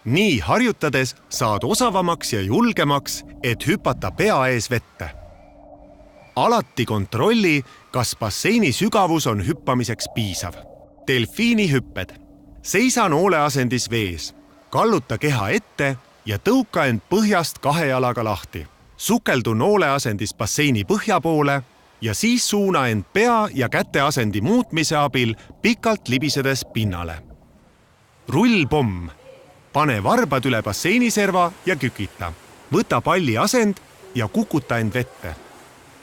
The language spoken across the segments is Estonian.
Nii harjutades saad osavamaks ja julgemaks, et hüpata pea ees vette. Alati kontrolli, kas basseini sügavus on hüppamiseks piisav. Delfiini hüpped. Seisa nooleasendis vees. Kalluta keha ette ja tõuka end põhjast 2 jalaga lahti. Sukeldu nooleasendis basseini põhja poole ja siis suuna end pea ja käte asendi muutmise abil pikalt libisedes pinnale. Rullpomm. Pane varbad üle basseiniserva ja kükita. Võta palli asend ja kukuta end vette.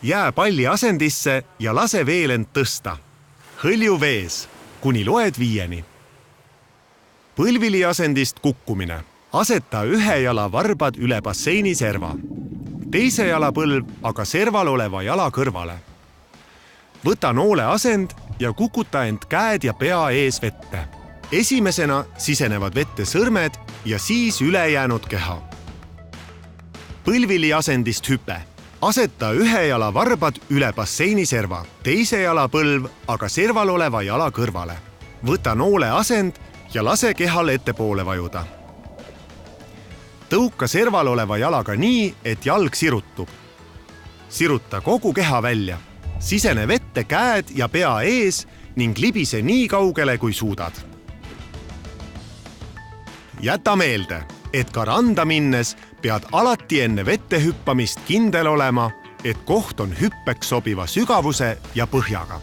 Jää palli asendisse ja lase veel end tõsta. Hõlju vees, kuni loed 5. Põlvili asendist kukkumine. Aseta 1 jala varbad üle basseiniserva. Teise jala põlv aga serval oleva jala kõrvale. Võta noole asend ja kukuta end käed ja pea ees vette. Esimesena sisenevad vette sõrmed ja siis ülejäänud keha. Põlvili asendist hüpe. Aseta 1 jala varbad üle basseiniserva, teise jala põlv aga serval oleva jala kõrvale. Võta noole asend ja lase kehal ettepoole vajuda. Tõuka serval oleva jalaga nii, et jalg sirutub. Siruta kogu keha välja. Sisene vette käed ja pea ees ning libise nii kaugele, kui suudad. Jäta meelde, et ka randa minnes pead alati enne vette hüppamist kindel olema, et koht on hüppeks sobiva sügavuse ja põhjaga.